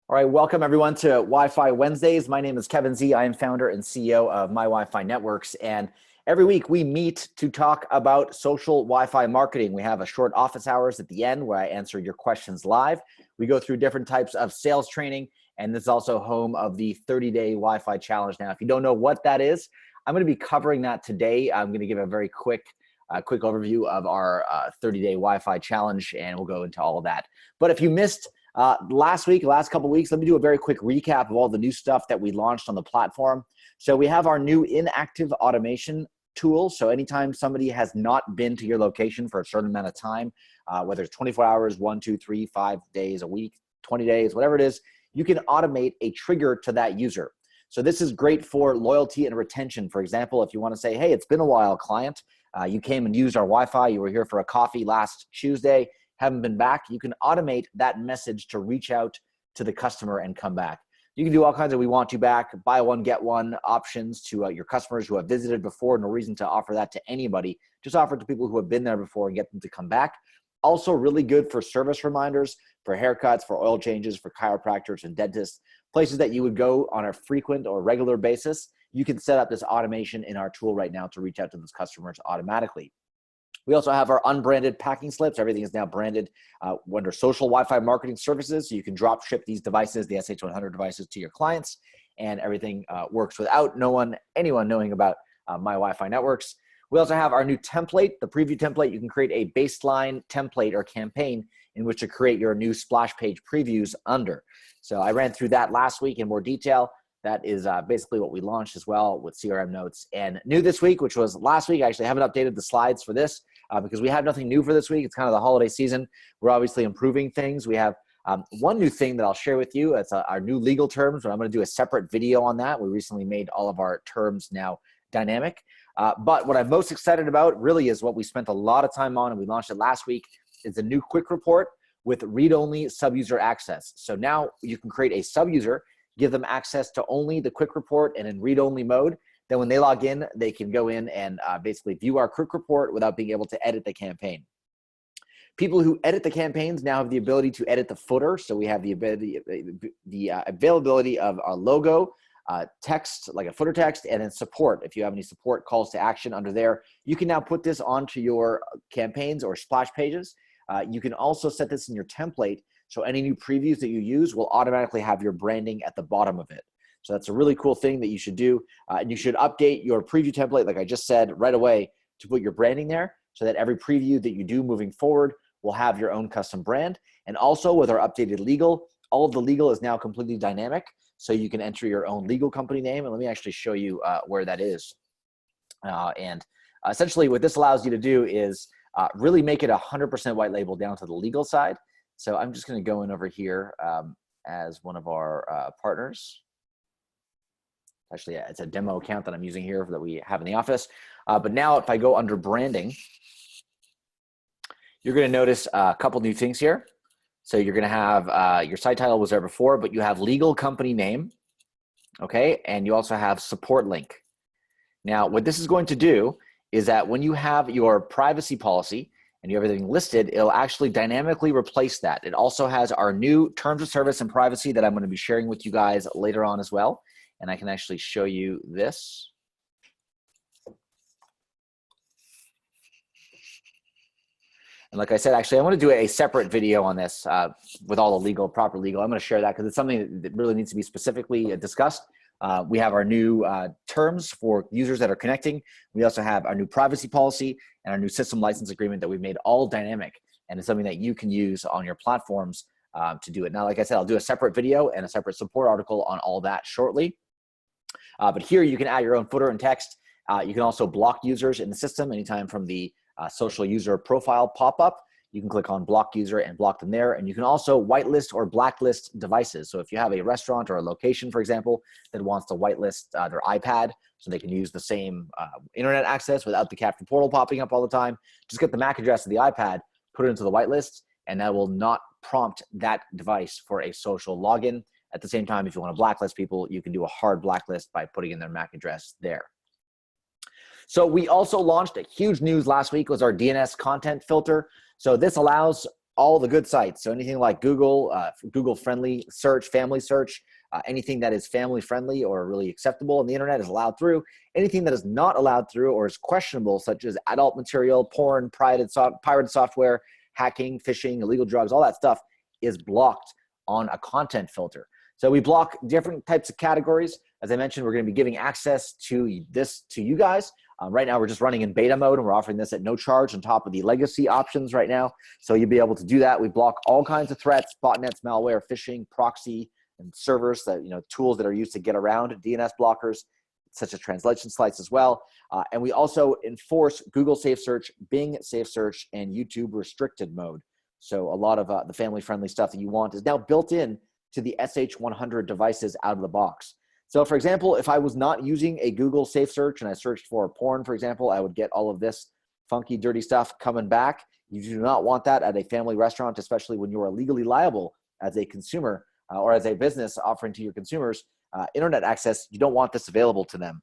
All right, welcome everyone to Wi-Fi Wednesdays. My name is Kevin Z. I am founder and CEO of My Wi-Fi Networks, and every week we meet to talk about social Wi-Fi marketing. We have a short office hours at the end where I answer your questions live. We go through different types of sales training, and this is also home of the 30-day Wi-Fi challenge. Now, if you don't know what that is, I'm going to be covering that today. I'm going to give a very quick overview of our 30-day Wi-Fi challenge, and we'll go into all of that. But if you missed last couple of weeks, let me do a very quick recap of all the new stuff that we launched on the platform. So we have our new inactive automation tool. So anytime somebody has not been to your location for a certain amount of time, whether it's 24 hours, 1, 2, 3, 5 days a week, 20 days, whatever it is, you can automate a trigger to that user. So this is great for loyalty and retention. For example, if you want to say, hey, it's been a while, client, you came and used our Wi-Fi, you were here for a coffee last Tuesday, haven't been back, you can automate that message to reach out to the customer and come back. You can do all kinds of we want you back, buy one, get one options to your customers who have visited before. No reason to offer that to anybody. Just offer it to people who have been there before and get them to come back. Also really good for service reminders, for haircuts, for oil changes, for chiropractors and dentists, places that you would go on a frequent or regular basis. You can set up this automation in our tool right now to reach out to those customers automatically. We also have our unbranded packing slips. Everything is now branded under social Wi-Fi marketing services. So you can drop ship these devices, the SH100 devices, to your clients, and everything works without anyone knowing about My Wi-Fi Networks. We also have our new template, the preview template. You can create a baseline template or campaign in which to create your new splash page previews under. So I ran through that last week in more detail. That is basically what we launched as well with CRM notes. And new this week, which was last week, I actually haven't updated the slides for this because we have nothing new for this week. It's kind of the holiday season. We're obviously improving things. We have one new thing that I'll share with you. It's our new legal terms, but I'm going to do a separate video on that. We recently made all of our terms now dynamic. But what I'm most excited about really is what we spent a lot of time on, and we launched it last week, is the new quick report with read-only sub-user access. So now you can create a sub-user, give them access to only the quick report and in read-only mode. Then when they log in, they can go in and basically view our quick report without being able to edit the campaign. People who edit the campaigns now have the ability to edit the footer. So we have the availability of our logo, text, like a footer text, and then support. If you have any support calls to action under there, you can now put this onto your campaigns or splash pages. You can also set this in your template, so any new previews that you use will automatically have your branding at the bottom of it. So that's a really cool thing that you should do. And you should update your preview template, like I just said, right away to put your branding there so that every preview that you do moving forward will have your own custom brand. And also with our updated legal, all of the legal is now completely dynamic. So you can enter your own legal company name. And let me actually show you where that is. Essentially what this allows you to do is really make it 100% white label down to the legal side. So I'm just going to go in over here as one of our partners. Actually, yeah, it's a demo account that I'm using here that we have in the office. But now if I go under branding, you're going to notice a couple new things here. So you're going to have your site title was there before, but you have legal company name, okay? And you also have support link. Now, what this is going to do is that when you have your privacy policy and you have everything listed, it'll actually dynamically replace that. It also has our new terms of service and privacy that I'm going to be sharing with you guys later on as well. And I can actually show you this. And like I said, actually, I want to do a separate video on this with all the proper legal. I'm going to share that because it's something that really needs to be specifically discussed. We have our new terms for users that are connecting. We also have our new privacy policy and our new system license agreement that we've made all dynamic. And it's something that you can use on your platforms to do it. Now, like I said, I'll do a separate video and a separate support article on all that shortly. But here you can add your own footer and text. You can also block users in the system anytime from the social user profile pop-up. You can click on block user and block them there. And you can also whitelist or blacklist devices. So if you have a restaurant or a location, for example, that wants to whitelist their iPad so they can use the same internet access without the capture portal popping up all the time, just get the MAC address of the iPad, put it into the whitelist, and that will not prompt that device for a social login. At the same time, if you want to blacklist people, you can do a hard blacklist by putting in their MAC address there. So we also launched a huge news last week was our DNS content filter. So this allows all the good sites. So anything like Google, Google friendly search, family search, anything that is family friendly or really acceptable on the internet is allowed through. Anything that is not allowed through or is questionable, such as adult material, porn, pirated software, hacking, phishing, illegal drugs, all that stuff is blocked on a content filter. So we block different types of categories. As I mentioned, we're going to be giving access to this to you guys. Right now, we're just running in beta mode, and we're offering this at no charge on top of the legacy options right now. So you'll be able to do that. We block all kinds of threats, botnets, malware, phishing, proxy, and servers that, tools that are used to get around DNS blockers, such as translation sites as well. And we also enforce Google Safe Search, Bing Safe Search, and YouTube restricted mode. So a lot of the family-friendly stuff that you want is now built in to the SH100 devices out of the box. So for example, if I was not using a Google Safe Search and I searched for porn, for example, I would get all of this funky, dirty stuff coming back. You do not want that at a family restaurant, especially when you are legally liable as a consumer or as a business offering to your consumers internet access. You don't want this available to them.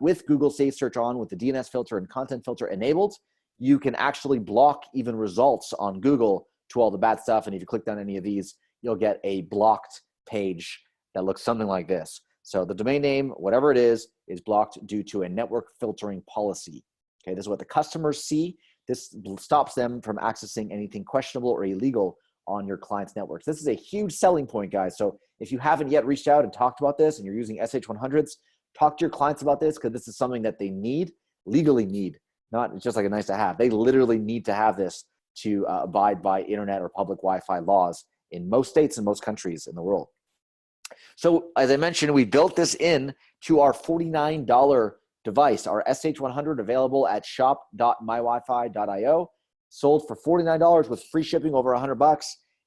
With Google Safe Search on, with the DNS filter and content filter enabled, you can actually block even results on Google to all the bad stuff. And if you click on any of these, you'll get a blocked page that looks something like this. So the domain name, whatever it is blocked due to a network filtering policy. Okay, this is what the customers see. This stops them from accessing anything questionable or illegal on your client's networks. This is a huge selling point, guys. So if you haven't yet reached out and talked about this and you're using SH100s, talk to your clients about this, because this is something that they need, legally need, not just like a nice to have. They literally need to have this to abide by internet or public Wi-Fi laws in most states and most countries in the world. So as I mentioned, we built this in to our $49 device, our SH100, available at shop.mywifi.io, sold for $49 with free shipping over $100.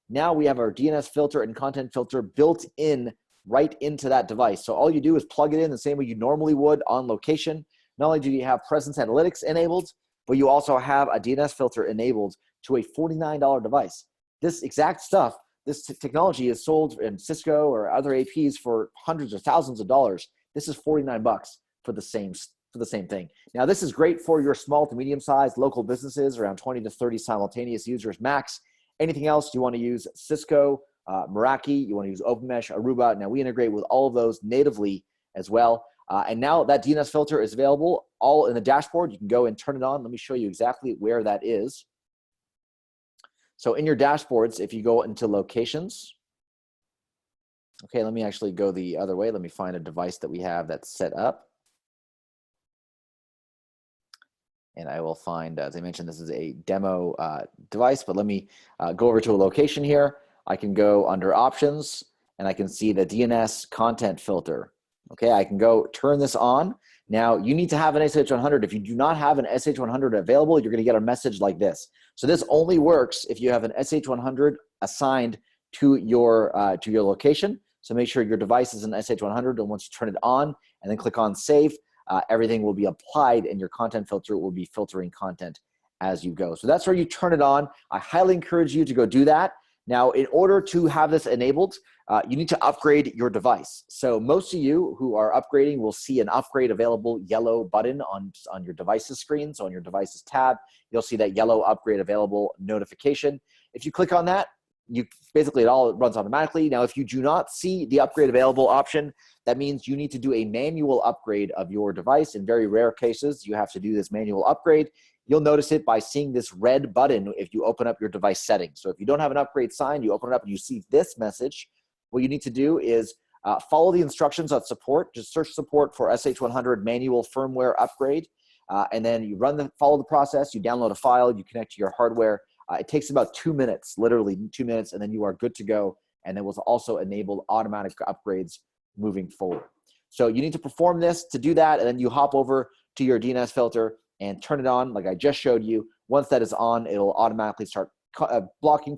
Now we have our DNS filter and content filter built in right into that device. So all you do is plug it in the same way you normally would on location. Not only do you have presence analytics enabled, but you also have a DNS filter enabled to a $49 device. This exact stuff, this technology is sold in Cisco or other APs for hundreds or thousands of dollars. This is $49 for the same thing. Now, this is great for your small to medium-sized local businesses, around 20 to 30 simultaneous users max. Anything else you want to use Cisco, Meraki, you want to use OpenMesh, Aruba. Now we integrate with all of those natively as well. And now that DNS filter is available all in the dashboard. You can go and turn it on. Let me show you exactly where that is. So in your dashboards, if you go into locations, okay, let me actually go the other way. Let me find a device that we have that's set up. And I will find, as I mentioned, this is a demo device, but let me go over to a location here. I can go under options and I can see the DNS content filter. Okay, I can go turn this on. Now you need to have an SH100. If you do not have an SH100 available, you're gonna get a message like this. So this only works if you have an SH100 assigned to your location. So make sure your device is an SH100, and once you turn it on and then click on save, everything will be applied and your content filter will be filtering content as you go. So that's where you turn it on. I highly encourage you to go do that. Now, in order to have this enabled, you need to upgrade your device. So most of you who are upgrading will see an upgrade available yellow button on your device's screen. So on your device's tab, you'll see that yellow upgrade available notification. If you click on that, basically it all runs automatically. Now, if you do not see the upgrade available option, that means you need to do a manual upgrade of your device. In very rare cases, you have to do this manual upgrade. You'll notice it by seeing this red button if you open up your device settings. So if you don't have an upgrade sign, you open it up and you see this message. What you need to do is follow the instructions on support. Just search support for SH100 manual firmware upgrade. And then you follow the process. You download a file, you connect to your hardware. It takes about 2 minutes, literally 2 minutes, and then you are good to go. And it will also enable automatic upgrades moving forward. So you need to perform this to do that, and then you hop over to your DNS filter and turn it on like I just showed you. Once that is on, it'll automatically start blocking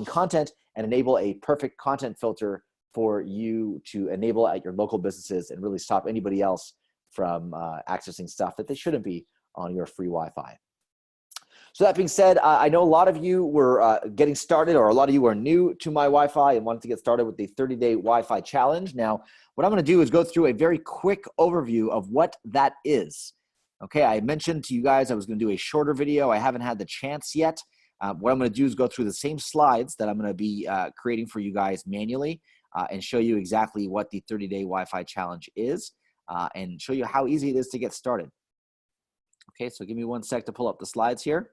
content and enable a perfect content filter for you to enable at your local businesses and really stop anybody else from accessing stuff that they shouldn't be on your free Wi-Fi. So that being said, I know a lot of you were getting started, or a lot of you are new to My Wi-Fi and wanted to get started with the 30-day Wi-Fi challenge. Now, what I'm going to do is go through a very quick overview of what that is. Okay, I mentioned to you guys I was going to do a shorter video. I haven't had the chance yet. What I'm going to do is go through the same slides that I'm going to be creating for you guys manually and show you exactly what the 30-day Wi-Fi challenge is and show you how easy it is to get started. Okay, so give me 1 sec to pull up the slides here.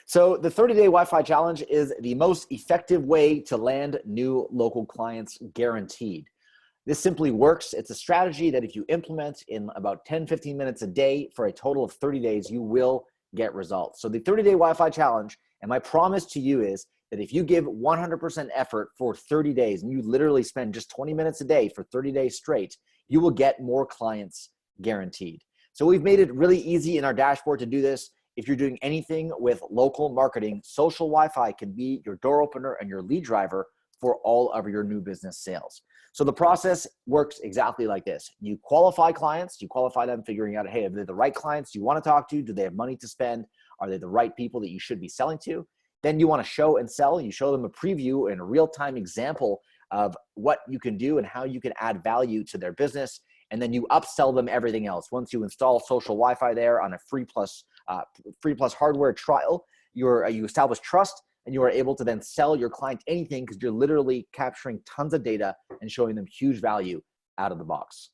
So the 30-day Wi-Fi challenge is the most effective way to land new local clients, guaranteed. This simply works. It's a strategy that if you implement in about 10-15 minutes a day for a total of 30 days, you will get results. So the 30-day Wi-Fi challenge, and my promise to you is that if you give 100% effort for 30 days and you literally spend just 20 minutes a day for 30 days straight, you will get more clients, guaranteed. So we've made it really easy in our dashboard to do this. If you're doing anything with local marketing, social Wi-Fi can be your door opener and your lead driver for all of your new business sales. So the process works exactly like this. You qualify clients, you qualify them figuring out, hey, are they the right clients you want to talk to? Do they have money to spend? Are they the right people that you should be selling to? Then you want to show and sell. You show them a preview and a real-time example of what you can do and how you can add value to their business. And then you upsell them everything else. Once you install social Wi-Fi there on a free plus hardware trial, you establish trust, and you are able to then sell your client anything because you're literally capturing tons of data and showing them huge value out of the box.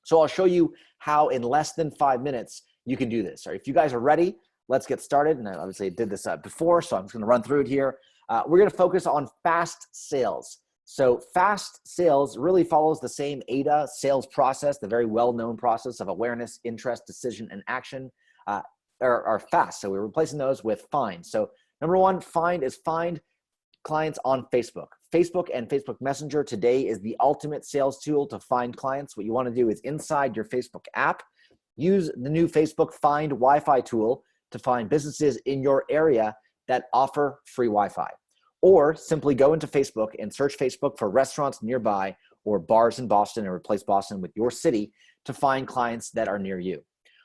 So I'll show you how in less than 5 minutes you can do this. All right, if you guys are ready, let's get started. And I obviously did this before, so I'm just going to run through it here. We're going to focus on fast sales. So fast sales really follows the same AIDA sales process, the very well-known process of awareness, interest, decision, and action are fast. So we're replacing those with find. So number one, find clients on Facebook. Facebook and Facebook Messenger today is the ultimate sales tool to find clients. What you want to do is inside your Facebook app, use the new Facebook Find Wi-Fi tool to find businesses in your area that offer free Wi-Fi. Or simply go into Facebook and search Facebook for restaurants nearby or bars in Boston and replace Boston with your city to find clients that are near you.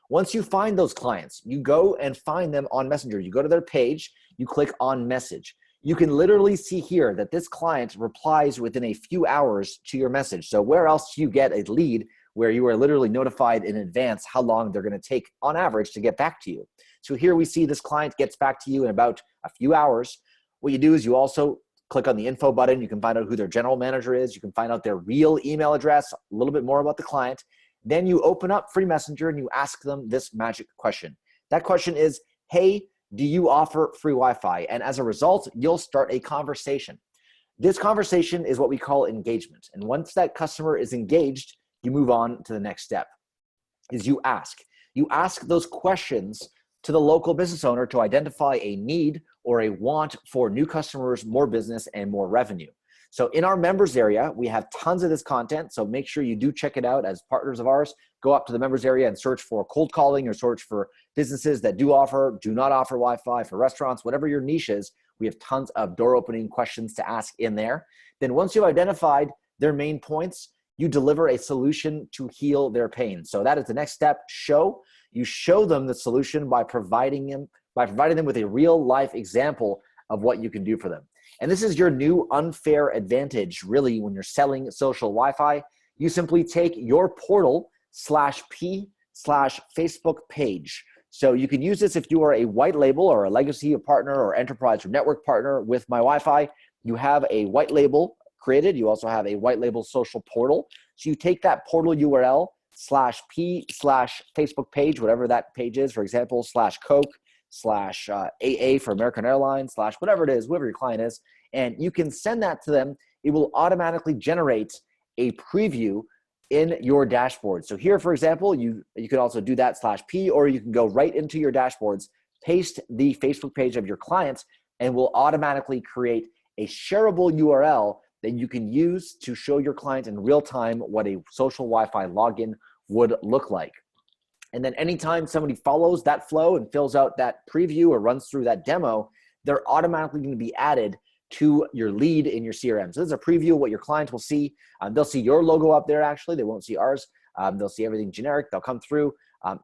Once you find those clients, you go and find them on Messenger. You go to their page, you click on message. You can literally see here that this client replies within a few hours to your message. So where else do you get a lead where you are literally notified in advance how long they're going to take on average to get back to you? So here we see this client gets back to you in about a few hours. What you do is you also click on the info button. You can find out who their general manager is. You can find out their real email address, a little bit more about the client. Then you open up Free Messenger and you ask them this magic question. That question is, hey, do you offer free Wi-Fi? And as a result, you'll start a conversation. This conversation is what we call engagement. And once that customer is engaged, you move on to the next step, is you ask. You ask those questions to the local business owner to identify a need or a want for new customers, more business, and more revenue. So in our members area, we have tons of this content. So make sure you do check it out as partners of ours. Go up to the members area and search for cold calling or search for businesses that do not offer Wi-Fi, for restaurants, whatever your niche is. We have tons of door opening questions to ask in there. Then once you've identified their main points, you deliver a solution to heal their pain. So that is the next step. You show them the solution by providing them with a real life example of what you can do for them. And this is your new unfair advantage, really, when you're selling social Wi-Fi. You simply take your portal /P/Facebook page. So you can use this if you are a white label or a legacy partner or enterprise or network partner with My Wi-Fi. You have a white label created. You also have a white label social portal. So you take that portal URL /P/Facebook page, whatever that page is, for example, /Coke, /AA for American Airlines, whatever it is, whoever your client is, and you can send that to them. It will automatically generate a preview in your dashboard. So here, for example, you can also do that /P, or you can go right into your dashboards, paste the Facebook page of your client, and will automatically create a shareable URL that you can use to show your client in real time what a social Wi-Fi login would look like. And then anytime somebody follows that flow and fills out that preview or runs through that demo, they're automatically going to be added to your lead in your CRM. So this is a preview of what your clients will see. They'll see your logo up there, actually. They won't see ours. They'll see everything generic. They'll come through.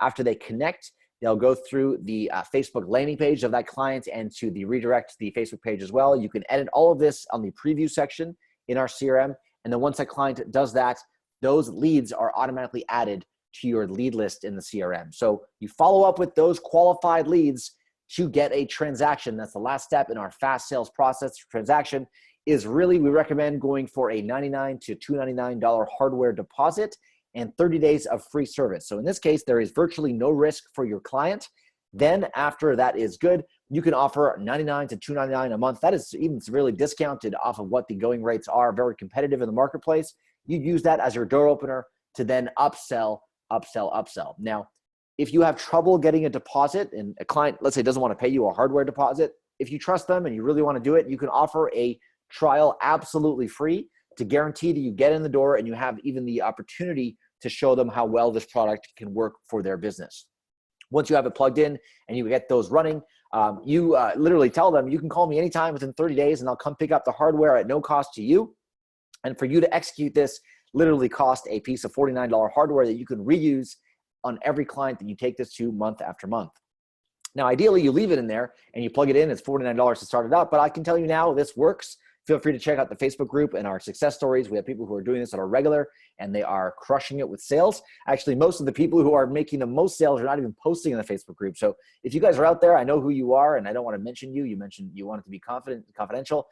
After they connect, they'll go through the Facebook landing page of that client and to the redirect the Facebook page as well. You can edit all of this on the preview section in our CRM. And then once that client does that, those leads are automatically added to your lead list in the CRM. So you follow up with those qualified leads to get a transaction. That's the last step in our fast sales process. Transaction is really, we recommend going for a $99 to $299 hardware deposit and 30 days of free service. So in this case, there is virtually no risk for your client. Then after that is good, you can offer $99 to $299 a month. That is even severely discounted off of what the going rates are, very competitive in the marketplace. You use that as your door opener to then upsell. Now, if you have trouble getting a deposit and a client, let's say, doesn't want to pay you a hardware deposit, if you trust them and you really want to do it, you can offer a trial absolutely free to guarantee that you get in the door and you have even the opportunity to show them how well this product can work for their business. Once you have it plugged in and you get those running, you literally tell them, you can call me anytime within 30 days and I'll come pick up the hardware at no cost to you. And for you to execute this literally cost a piece of $49 hardware that you can reuse on every client that you take this to month after month. Now, ideally, you leave it in there and you plug it in. It's $49 to start it up, but I can tell you now this works. Feel free to check out the Facebook group and our success stories. We have people who are doing this that are regular and they are crushing it with sales. Actually, most of the people who are making the most sales are not even posting in the Facebook group. So if you guys are out there, I know who you are and I don't want to mention you. You mentioned you want it to be confidential.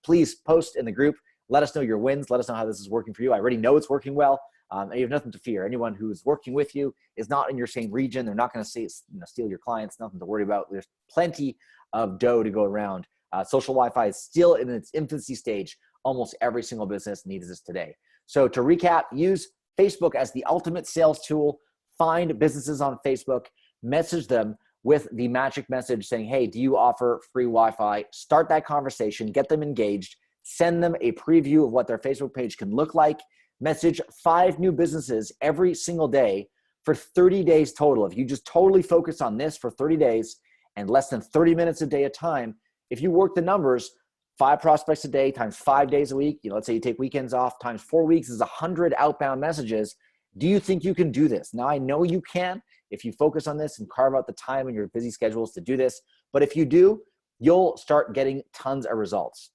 Please post in the group. Let us know your wins. Let us know how this is working for you. I already know it's working well. And you have nothing to fear. Anyone who is working with you is not in your same region. They're not going to steal your clients. Nothing to worry about. There's plenty of dough to go around. Social Wi-Fi is still in its infancy stage. Almost every single business needs this today. So to recap, use Facebook as the ultimate sales tool. Find businesses on Facebook, message them with the magic message saying, hey, do you offer free Wi-Fi? Start that conversation, get them engaged, send them a preview of what their Facebook page can look like. Message 5 new businesses every single day for 30 days total. If you just totally focus on this for 30 days and less than 30 minutes a day at a time, if you work the numbers, 5 prospects a day times 5 days a week, let's say you take weekends off, times 4 weeks is 100 outbound messages. Do you think you can do this? Now, I know you can if you focus on this and carve out the time in your busy schedules to do this. But if you do, you'll start getting tons of results.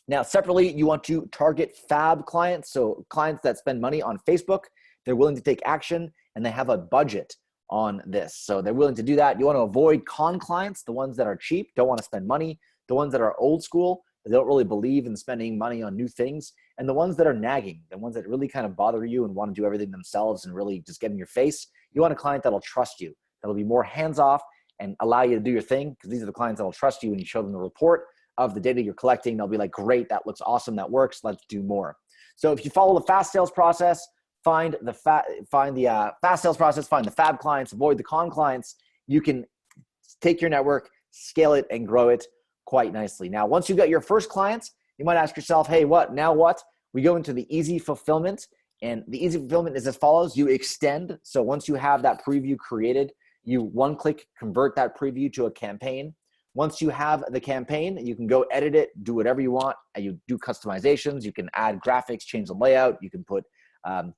Now, separately, you want to target fab clients. So clients that spend money on Facebook, they're willing to take action and they have a budget on this. So they're willing to do that. You want to avoid con clients, the ones that are cheap, don't want to spend money, the ones that are old school, they don't really believe in spending money on new things, and the ones that are nagging, the ones that really kind of bother you and want to do everything themselves and really just get in your face. You want a client that'll trust you, that'll be more hands-off and allow you to do your thing, because these are the clients that'll trust you when you show them the report of the data you're collecting. They'll be like, great, that looks awesome, that works, let's do more. So if you follow the fast sales process, find the fast sales process, find the fab clients, avoid the con clients, you can take your network, scale it, and grow it quite nicely. Now, once you got your first clients, you might ask yourself, hey, now what? We go into the easy fulfillment, and the easy fulfillment is as follows. You extend. So once you have that preview created, you one-click convert that preview to a campaign. Once you have the campaign, you can go edit it, do whatever you want. You do customizations. You can add graphics, change the layout. You can put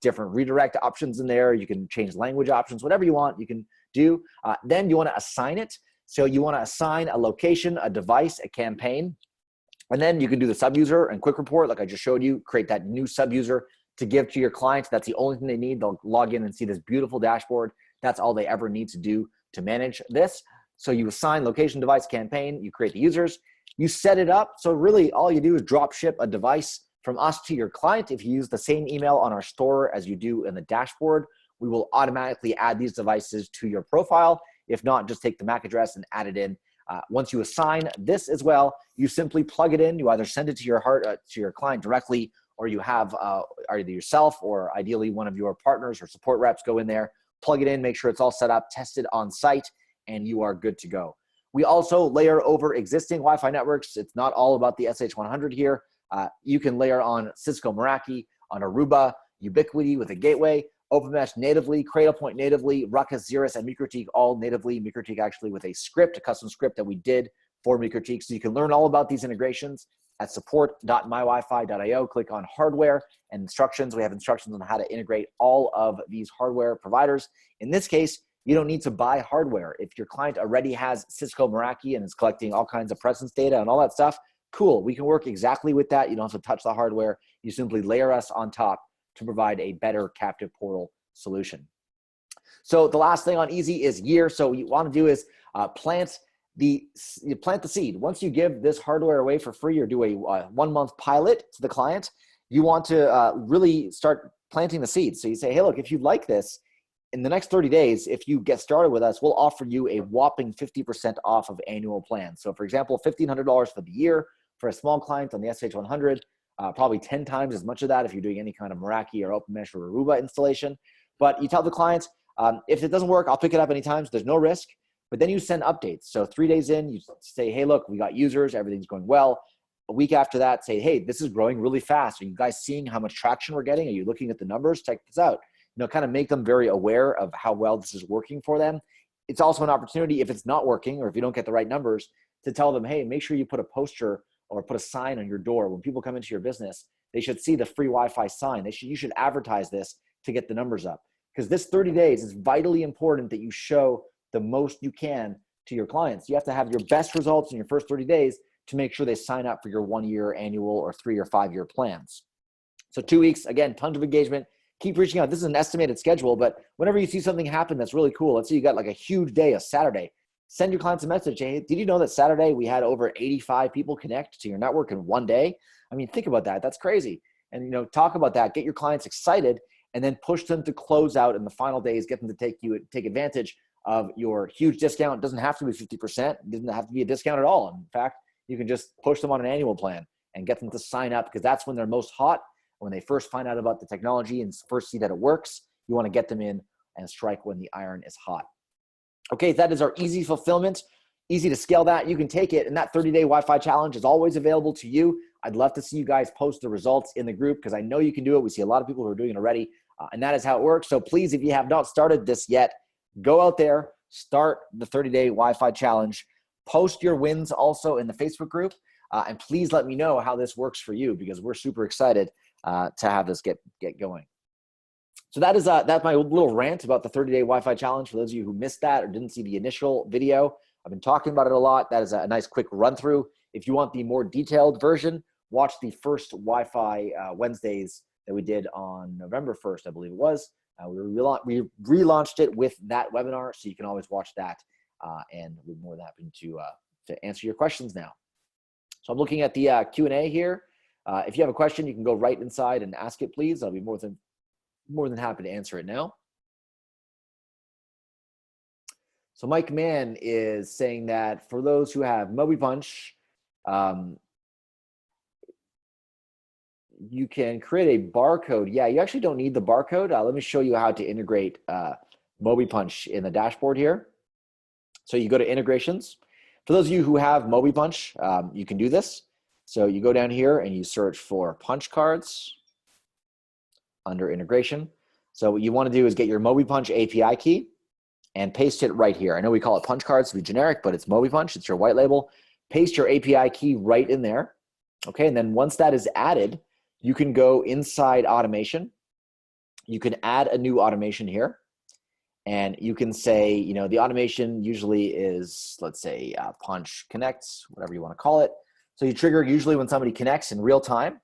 different redirect options in there. You can change language options, whatever you want, you can do. Then you want to assign it. So you want to assign a location, a device, a campaign. And then you can do the sub-user and quick report like I just showed you, create that new sub-user to give to your clients. That's the only thing they need. They'll log in and see this beautiful dashboard. That's all they ever need to do to manage this. So you assign location, device, campaign, you create the users, you set it up. So really all you do is drop ship a device from us to your client. If you use the same email on our store as you do in the dashboard, we will automatically add these devices to your profile. If not, just take the MAC address and add it in. Once you assign this as well, you simply plug it in. You either send it to your client directly, or you have either yourself or ideally one of your partners or support reps go in there, plug it in, make sure it's all set up, test it on site, and you are good to go. We also layer over existing Wi-Fi networks. It's not all about the SH100 here. You can layer on Cisco Meraki, on Aruba, Ubiquiti with a gateway, OpenMesh natively, Cradlepoint natively, Ruckus, Xeris, and MikroTik all natively. MikroTik actually with a script, a custom script that we did for MikroTik. So you can learn all about these integrations at support.mywifi.io. Click on hardware and instructions. We have instructions on how to integrate all of these hardware providers. In this case, you don't need to buy hardware. If your client already has Cisco Meraki and is collecting all kinds of presence data and all that stuff, cool. We can work exactly with that. You don't have to touch the hardware. You simply layer us on top to provide a better captive portal solution. So the last thing on easy is year. So what you want to do is plant you plant the seed. Once you give this hardware away for free or do a 1-month pilot to the client, you want to really start planting the seed. So you say, hey, look, if you like this, in the next 30 days, if you get started with us, we'll offer you a whopping 50% off of annual plans. So for example, $1,500 for the year for a small client on the SH100, probably 10 times as much of that if you're doing any kind of Meraki or OpenMesh or Aruba installation. But you tell the client, if it doesn't work, I'll pick it up anytime, so there's no risk. But then you send updates. So 3 days in, you say, hey, look, we got users, everything's going well. A week after that, say, hey, this is growing really fast. Are you guys seeing how much traction we're getting? Are you looking at the numbers? Check this out. Kind of make them very aware of how well this is working for them. It's also an opportunity, if it's not working or if you don't get the right numbers, to tell them, hey, make sure you put a poster or put a sign on your door. When people come into your business, they should see the free Wi-Fi sign. You should advertise this to get the numbers up. Because this 30 days is vitally important that you show the most you can to your clients. You have to have your best results in your first 30 days to make sure they sign up for your 1-year annual or 3 or 5-year plans. So 2 weeks, again, tons of engagement. Keep reaching out. This is an estimated schedule, but whenever you see something happen that's really cool, let's say you got like a huge day, a Saturday, send your clients a message. Hey, did you know that Saturday we had over 85 people connect to your network in one day? I mean, think about that. That's crazy. And, talk about that. Get your clients excited and then push them to close out in the final days. Get them to take advantage of your huge discount. It doesn't have to be 50%. It doesn't have to be a discount at all. In fact, you can just push them on an annual plan and get them to sign up, because that's when they're most hot. When they first find out about the technology and first see that it works, you want to get them in and strike when the iron is hot. Okay, that is our easy fulfillment. Easy to scale that. You can take it, and that 30-day Wi-Fi challenge is always available to you. I'd love to see you guys post the results in the group, because I know you can do it. We see a lot of people who are doing it already, and that is how it works. So please, if you have not started this yet, go out there, start the 30-day Wi-Fi challenge. Post your wins also in the Facebook group, and please let me know how this works for you, because we're super excited to have this get going. So that's my little rant about the 30-day Wi-Fi challenge. For those of you who missed that or didn't see the initial video, I've been talking about it a lot. That is a nice quick run through. If you want the more detailed version, watch the first Wi-Fi Wednesdays that we did on November 1st, I believe it was. We relaunched it with that webinar, so you can always watch that, and we're more than happy to answer your questions now. So I'm looking at the Q&A here. If you have a question, you can go right inside and ask it, please. I'll be more than happy to answer it now. So Mike Mann is saying that for those who have MobiPunch, you can create a barcode. Yeah, you actually don't need the barcode. Let me show you how to integrate MobiPunch in the dashboard here. So you go to integrations. For those of you who have MobiPunch, you can do this. So you go down here and you search for punch cards under integration. So what you want to do is get your MobiPunch API key and paste it right here. I know we call it punch cards to be generic, but it's MobiPunch. It's your white label. Paste your API key right in there. Okay, and then once that is added, you can go inside automation. You can add a new automation here. And you can say, the automation usually is, let's say, Punch Connects, whatever you want to call it. So you trigger usually when somebody connects in real time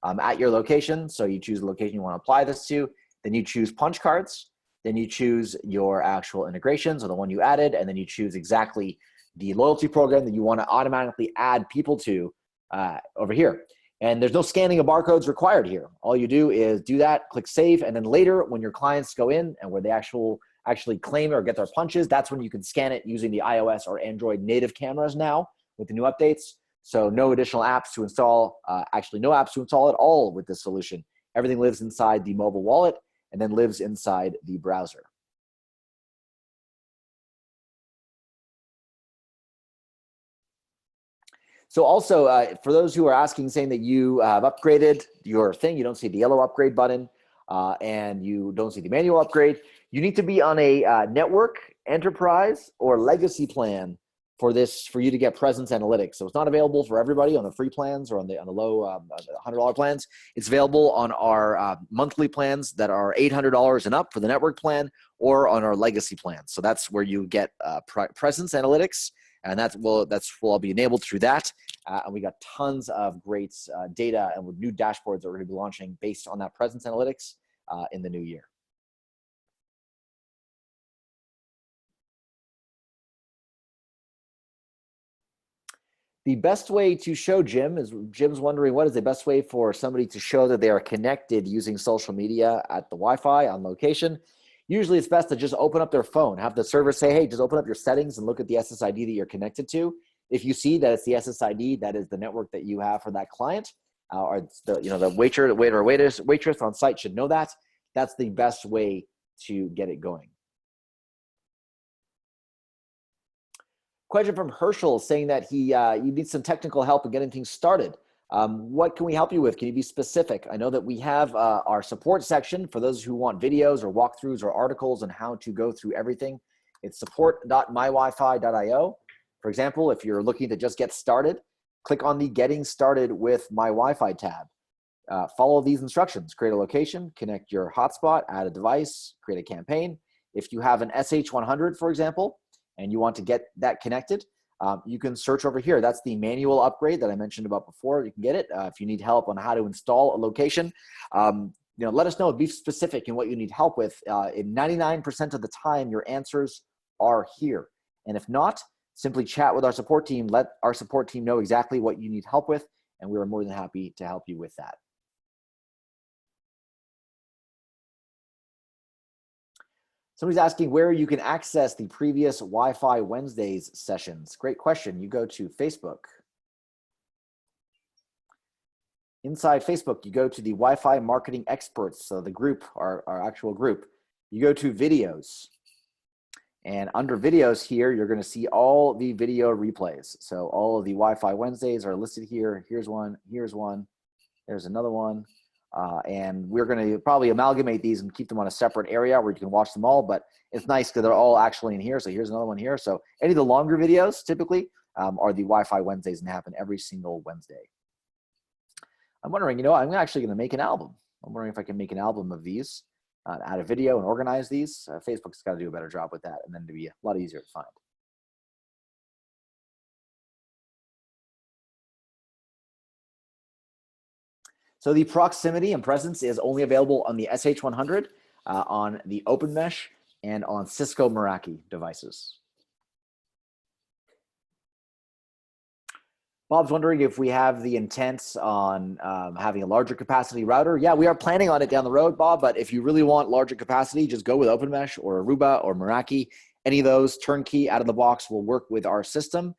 at your location. So you choose the location you want to apply this to. Then you choose punch cards. Then you choose your actual integrations or the one you added. And then you choose exactly the loyalty program that you want to automatically add people to over here. And there's no scanning of barcodes required here. All you do is do that, click save. And then later when your clients go in and where they actually claim or get their punches, that's when you can scan it using the iOS or Android native cameras now with the new updates. So no additional apps to install, actually no apps to install at all with this solution. Everything lives inside the mobile wallet and then lives inside the browser. So also, for those who are asking, saying that you have upgraded your thing, you don't see the yellow upgrade button, and you don't see the manual upgrade, you need to be on a network, enterprise, or legacy plan for you to get Presence Analytics. So it's not available for everybody on the free plans or on the low $100 plans. It's available on our monthly plans that are $800 and up for the network plan, or on our legacy plan. So that's where you get Presence Analytics, and that will all be enabled through that. And we got tons of great data and with new dashboards that we're going to be launching based on that Presence Analytics in the new year. The best way to show Jim's wondering, what is the best way for somebody to show that they are connected using social media at the Wi-Fi on location? Usually it's best to just open up their phone, have the server say, hey, just open up your settings and look at the SSID that you're connected to. If you see that it's the SSID, that is the network that you have for that client, or the waiter or waitress on site should know that. That's the best way to get it going. Question from Herschel saying that you need some technical help in getting things started. What can we help you with? Can you be specific? I know that we have our support section for those who want videos or walkthroughs or articles on how to go through everything. It's support.mywifi.io. For example, if you're looking to just get started, click on the Getting Started with My Wi-Fi tab. Follow these instructions. Create a location, connect your hotspot, add a device, create a campaign. If you have an SH100, for example, and you want to get that connected, you can search over here. That's the manual upgrade that I mentioned about before. You can get it. If you need help on how to install a location, let us know. Be specific in what you need help with. In 99% of the time, your answers are here. And if not, simply chat with our support team. Let our support team know exactly what you need help with, and we are more than happy to help you with that. Somebody's asking where you can access the previous Wi-Fi Wednesdays sessions. Great question. You go to Facebook. Inside Facebook, you go to the Wi-Fi Marketing Experts, so the group, our actual group. You go to Videos. And under Videos here, you're going to see all the video replays. So all of the Wi-Fi Wednesdays are listed here. Here's one, there's another one. And we're going to probably amalgamate these and keep them on a separate area where you can watch them all, but it's nice because they're all actually in here. So here's another one here. So any of the longer videos typically are the Wi-Fi Wednesdays and happen every single Wednesday. I'm wondering, I'm actually going to make an album. I'm wondering if I can make an album of these, add a video and organize these. Facebook's got to do a better job with that, and then it'll be a lot easier to find. So the proximity and presence is only available on the SH100, on the OpenMesh, and on Cisco Meraki devices. Bob's wondering if we have the intent on having a larger capacity router. Yeah, we are planning on it down the road, Bob, but if you really want larger capacity, just go with OpenMesh or Aruba or Meraki. Any of those turnkey out of the box will work with our system.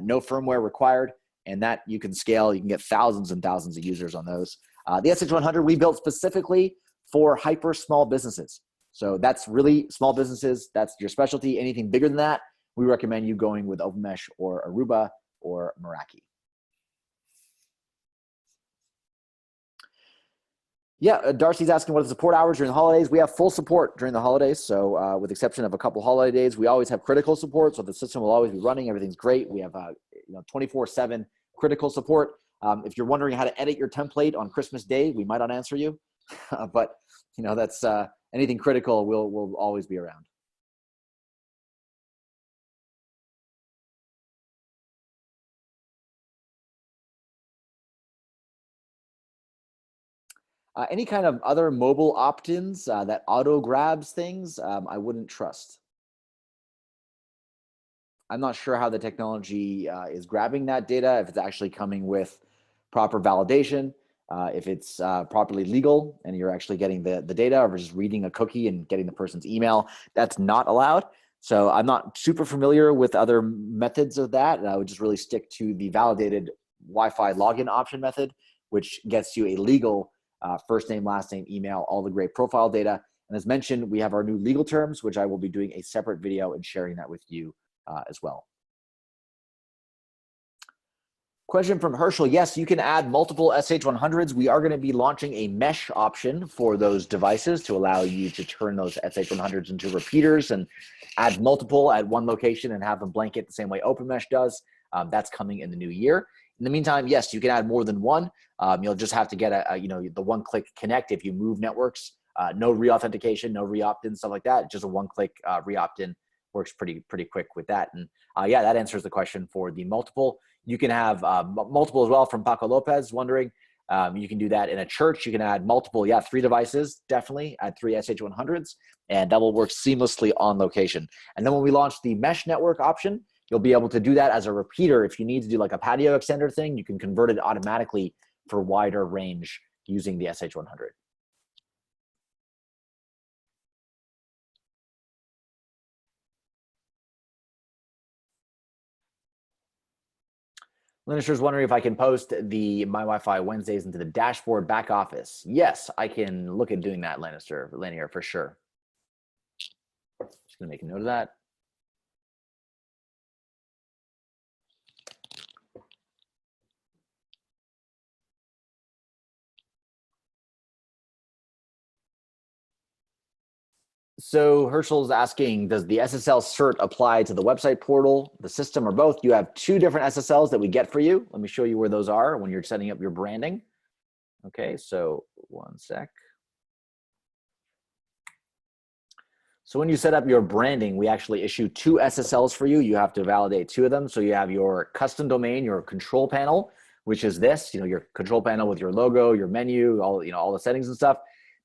No firmware required. And that you can scale. You can get thousands and thousands of users on those. The SH100 we built specifically for hyper small businesses. So that's really small businesses. That's your specialty. Anything bigger than that, we recommend you going with OpenMesh or Aruba or Meraki. Yeah, Darcy's asking what are the support hours during the holidays. We have full support during the holidays. So with the exception of a couple holiday days, we always have critical support. So the system will always be running. Everything's great. We have 24/7 critical support. If you're wondering how to edit your template on Christmas Day, we might not answer you. But that's anything critical will always be around. Any kind of other mobile opt-ins that auto grabs things, I wouldn't trust. I'm not sure how the technology is grabbing that data, if it's actually coming with proper validation, if it's properly legal and you're actually getting the data, or just reading a cookie and getting the person's email. That's not allowed. So I'm not super familiar with other methods of that. And I would just really stick to the validated Wi-Fi login option method, which gets you a legal first name, last name, email, all the great profile data. And as mentioned, we have our new legal terms, which I will be doing a separate video and sharing that with you as well. Question from Herschel. Yes, you can add multiple SH100s. We are going to be launching a mesh option for those devices to allow you to turn those SH100s into repeaters and add multiple at one location and have them blanket the same way OpenMesh does. That's coming in the new year. In the meantime, yes, you can add more than one. You'll just have to get the one-click connect if you move networks. No re-authentication, no re-opt-in, stuff like that. Just a one-click re-opt-in works pretty quick with that. And yeah, that answers the question for the multiple. You can have multiple as well from Paco Lopez wondering. You can do that in a church. You can add multiple, 3 devices, definitely. Add 3 SH100s, and that will work seamlessly on location. And then when we launch the mesh network option, You'll be able to do that as a repeater. If you need to do like a patio extender thing, you can convert it automatically for wider range using the SH100. Lannister's wondering if I can post the My Wi-Fi Wednesdays into the dashboard back office. Yes, I can look at doing that, Linear, for sure. Just gonna make a note of that. So Herschel's asking, does the SSL cert apply to the website portal, the system, or both? You have two different SSLs that we get for you. Let me show you where those are when you're setting up your branding. Okay, so one sec. So when you set up your branding, we actually issue two SSLs for you. You have to validate two of them. So you have your custom domain, your control panel, which is this, your control panel with your logo, your menu, all the settings and stuff.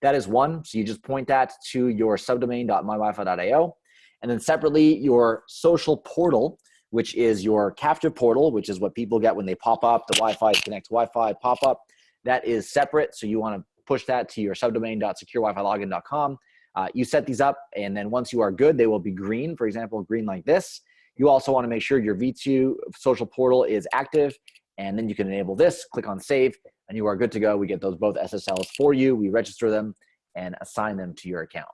That is one. So you just point that to your subdomain.mywifi.io. And then separately, your social portal, which is your captive portal, which is what people get when they pop up, the Wi-Fi connect Wi-Fi pop-up. That is separate. So you want to push that to your subdomain.securewifi-login.com. You set these up, and then once you are good, they will be green, for example, green like this. You also want to make sure your V2 social portal is active, and then you can enable this, click on save, and you are good to go. We get those both SSLs for you. We register them and assign them to your account.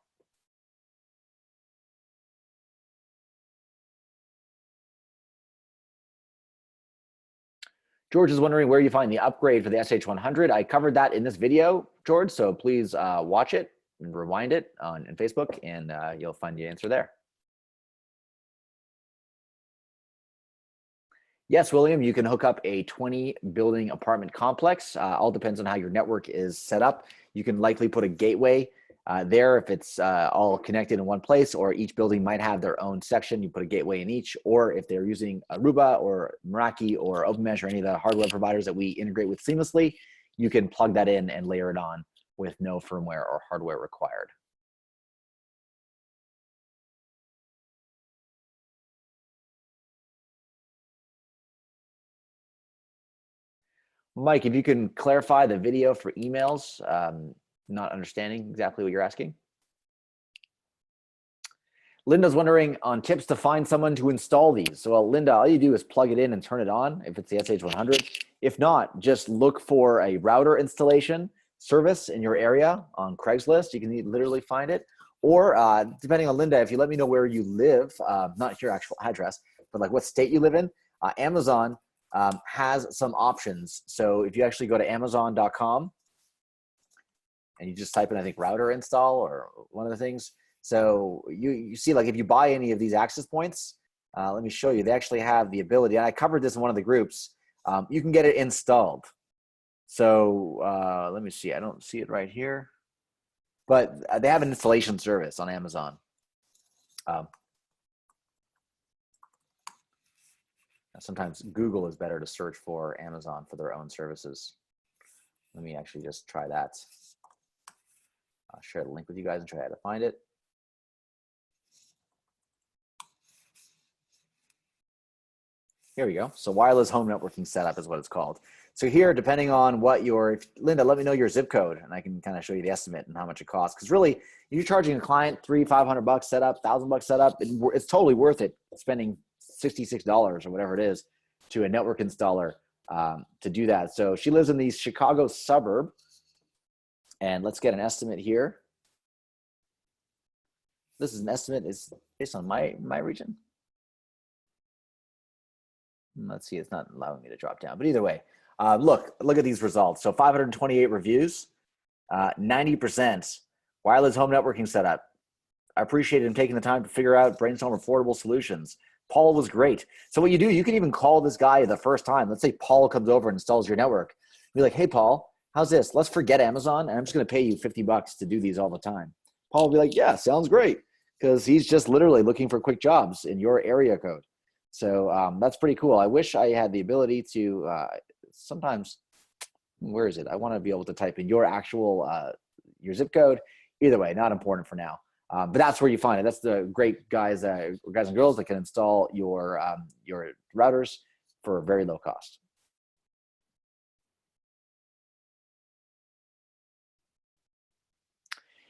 George is wondering where you find the upgrade for the SH100. I covered that in this video, George, so please watch it and rewind it on Facebook, and you'll find the answer there. Yes, William, you can hook up a 20-building apartment complex. All depends on how your network is set up. You can likely put a gateway there if it's all connected in one place, or each building might have their own section. You put a gateway in each, or if they're using Aruba or Meraki or OpenMesh or any of the hardware providers that we integrate with seamlessly, you can plug that in and layer it on with no firmware or hardware required. Mike, if you can clarify the video for emails, not understanding exactly what you're asking. Linda's wondering on tips to find someone to install these. So Linda, all you do is plug it in and turn it on if it's the SH100. If not, just look for a router installation service in your area on Craigslist. You can literally find it. Or depending on Linda, if you let me know where you live, not your actual address, but like what state you live in, Amazon has some options. So if you actually go to Amazon.com and you just type in, I think, router install or one of the things. So you see, like if you buy any of these access points, let me show you, they actually have the ability, and I covered this in one of the groups, you can get it installed. So let me see, I don't see it right here, but they have an installation service on Amazon. Sometimes Google is better to search for Amazon for their own services. Let me actually just try that. I'll share the link with you guys and try to find it. Here we go. So wireless home networking setup is what it's called. So here, depending on what Linda, let me know your zip code and I can kind of show you the estimate and how much it costs. Because really, you're charging a client $300-500 setup, $1,000 setup, it's totally worth it spending $66 or whatever it is to a network installer to do that. So she lives in the Chicago suburb, and let's get an estimate here. This is an estimate, is based on my region. Let's see, it's not allowing me to drop down, but either way, look at these results. So 528 reviews, 90% wireless home networking setup. I appreciate him taking the time to figure out, brainstorm affordable solutions. Paul was great. So what you do, you can even call this guy the first time. Let's say Paul comes over and installs your network. Be like, hey, Paul, how's this? Let's forget Amazon, and I'm just going to pay you $50 to do these all the time. Paul will be like, yeah, sounds great, because he's just literally looking for quick jobs in your area code. So that's pretty cool. I wish I had the ability to sometimes, where is it? I want to be able to type in your actual, your zip code. Either way, not important for now. But that's where you find it. That's the great guys and girls that can install your routers for very low cost.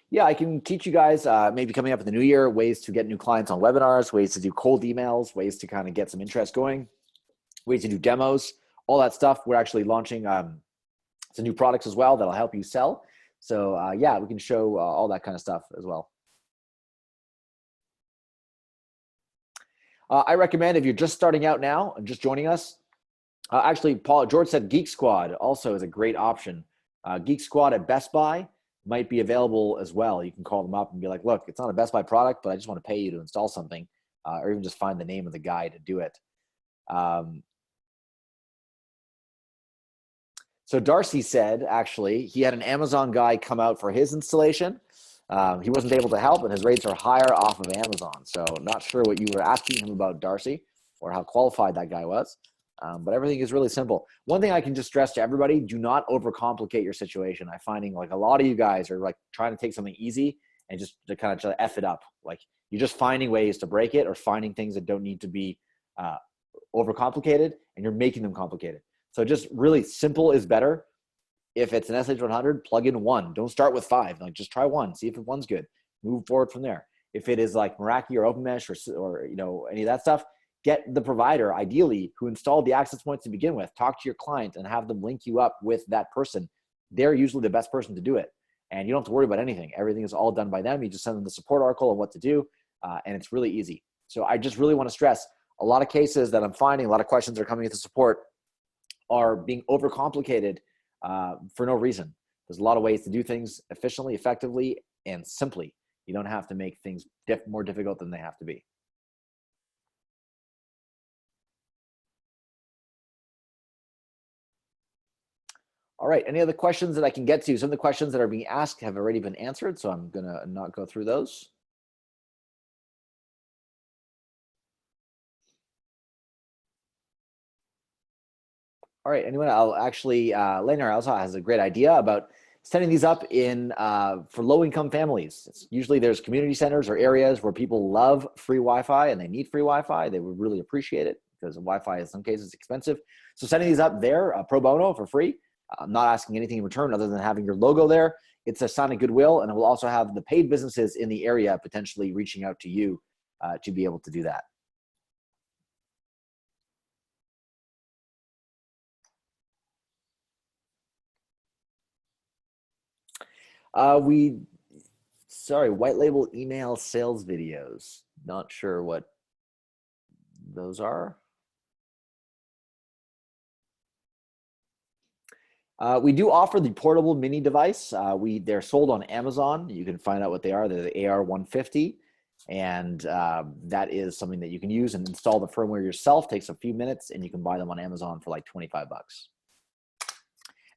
Yeah, I can teach you guys maybe coming up in the new year, ways to get new clients on webinars, ways to do cold emails, ways to kind of get some interest going, ways to do demos, all that stuff. We're actually launching some new products as well that'll help you sell. So yeah, we can show all that kind of stuff as well. I recommend if you're just starting out now and just joining us, actually, George said Geek Squad also is a great option. Geek Squad at Best Buy might be available as well. You can call them up and be like, look, it's not a Best Buy product, but I just want to pay you to install something, or even just find the name of the guy to do it. So Darcy said, actually, he had an Amazon guy come out for his installation. He wasn't able to help, and his rates are higher off of Amazon. So not sure what you were asking him about, Darcy, or how qualified that guy was. But everything is really simple. One thing I can just stress to everybody, do not overcomplicate your situation. I'm finding like a lot of you guys are like trying to take something easy and just to kind of F it up. Like you're just finding ways to break it or finding things that don't need to be overcomplicated, and you're making them complicated. So just really simple is better. If it's an SH100, plug in one. Don't start with 5. Like just try one, see if one's good. Move forward from there. If it is like Meraki or OpenMesh or you know any of that stuff, get the provider, ideally, who installed the access points to begin with. Talk to your client and have them link you up with that person. They're usually the best person to do it. And you don't have to worry about anything. Everything is all done by them. You just send them the support article on what to do, and it's really easy. So I just really want to stress, a lot of cases that I'm finding, a lot of questions are coming into support are being overcomplicated for no reason. There's a lot of ways to do things efficiently, effectively, and simply. You don't have to make things more difficult than they have to be. All right, any other questions that I can get to? Some of the questions that are being asked have already been answered, so I'm gonna not go through those. All right, anyone? I'll actually, Lena also has a great idea about setting these up in for low-income families. Usually there's community centers or areas where people love free Wi-Fi and they need free Wi-Fi. They would really appreciate it because Wi-Fi in some cases is expensive. So setting these up there pro bono for free. I'm not asking anything in return other than having your logo there. It's a sign of goodwill, and it will also have the paid businesses in the area potentially reaching out to you to be able to do that. Sorry, white label email sales videos. Not sure what those are. We do offer the portable mini device. They're sold on Amazon. You can find out what they are. They're the AR150. And that is something that you can use and install the firmware yourself. Takes a few minutes, and you can buy them on Amazon for like 25 bucks.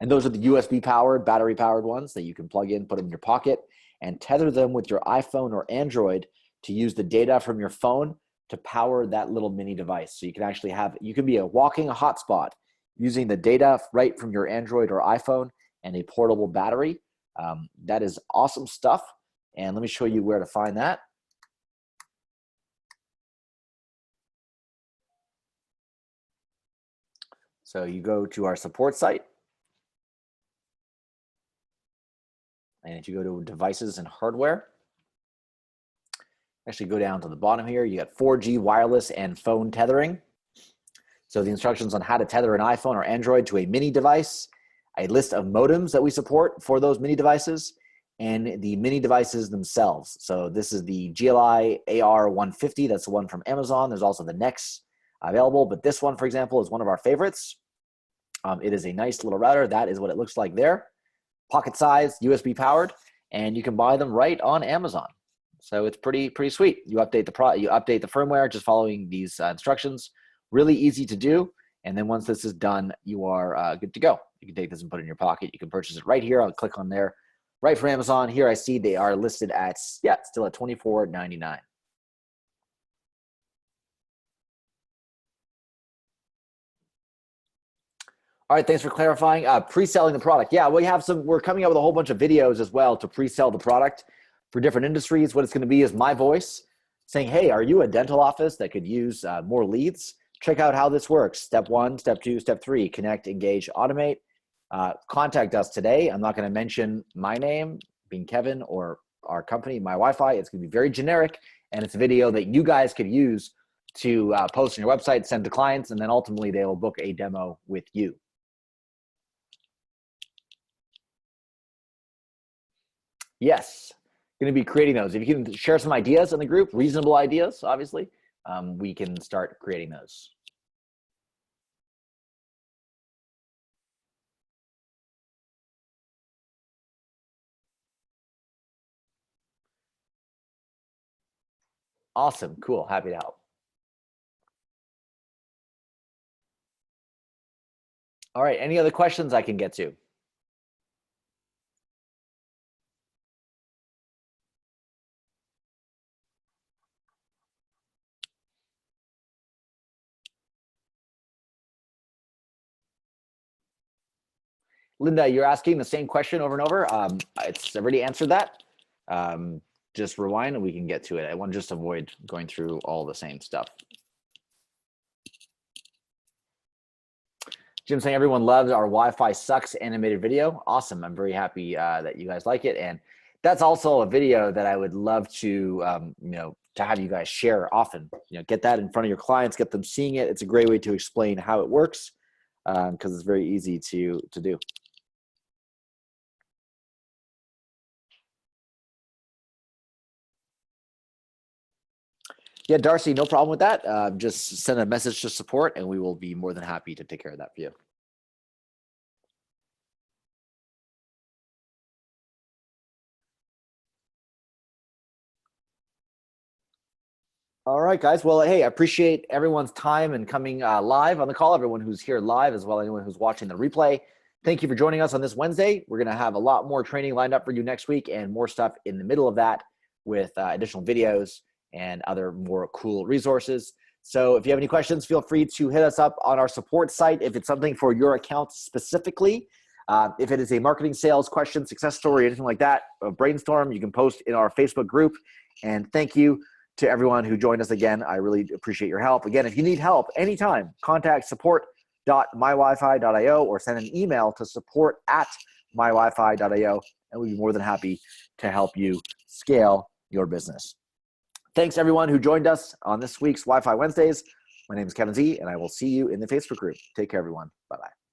And those are the USB powered, battery powered ones that you can plug in, put them in your pocket, and tether them with your iPhone or Android to use the data from your phone to power that little mini device. So you can actually you can be a walking hotspot using the data right from your Android or iPhone and a portable battery. That is awesome stuff. And let me show you where to find that. So you go to our support site. And if you go to devices and hardware, actually go down to the bottom here, you got 4G wireless and phone tethering. So the instructions on how to tether an iPhone or Android to a mini device, a list of modems that we support for those mini devices, and the mini devices themselves. So this is the GLI AR150. That's the one from Amazon. There's also the Nex available, but this one, for example, is one of our favorites. It is a nice little router. That is what it looks like there. Pocket size, USB powered, and you can buy them right on Amazon. So it's pretty sweet. You update the firmware just following these instructions. Really easy to do. And then once this is done, you are good to go. You can take this and put it in your pocket. You can purchase it right here. I'll click on there, right from Amazon. Here I see they are listed at, yeah, still at $24.99. All right, thanks for clarifying. Pre-selling the product. Yeah, we're coming out with a whole bunch of videos as well to pre-sell the product. For different industries, what it's going to be is my voice saying, hey, are you a dental office that could use more leads? Check out how this works. Step 1, step 2, step 3, connect, engage, automate. Contact us today. I'm not going to mention my name, being Kevin, or our company, My Wi-Fi. It's going to be very generic, and it's a video that you guys could use to post on your website, send to clients, and then ultimately they will book a demo with you. Yes, going to be creating those. If you can share some ideas in the group, reasonable ideas, obviously, we can start creating those. Awesome, cool, happy to help. All right, any other questions I can get to? Linda, you're asking the same question over and over. It's already answered that. Just rewind and we can get to it. I want to just avoid going through all the same stuff. Jim saying everyone loves our Wi-Fi sucks animated video. Awesome. I'm very happy that you guys like it. And that's also a video that I would love to, to have you guys share often. Get that in front of your clients, get them seeing it. It's a great way to explain how it works because it's very easy to do. Yeah, Darcy, no problem with that. Just send a message to support and we will be more than happy to take care of that for you. All right, guys. Well, hey, I appreciate everyone's time and coming live on the call, everyone who's here live as well, anyone who's watching the replay. Thank you for joining us on this Wednesday. We're going to have a lot more training lined up for you next week and more stuff in the middle of that with additional videos and other more cool resources. So if you have any questions, feel free to hit us up on our support site if it's something for your account specifically. If it is a marketing, sales question, success story, anything like that, a brainstorm, you can post in our Facebook group. And thank you to everyone who joined us again. I really appreciate your help. Again, if you need help anytime, contact support.mywifi.io or send an email to support@mywifi.io, and we'll be more than happy to help you scale your business. Thanks everyone who joined us on this week's Wi-Fi Wednesdays. My name is Kevin Z, and I will see you in the Facebook group. Take care, everyone. Bye-bye.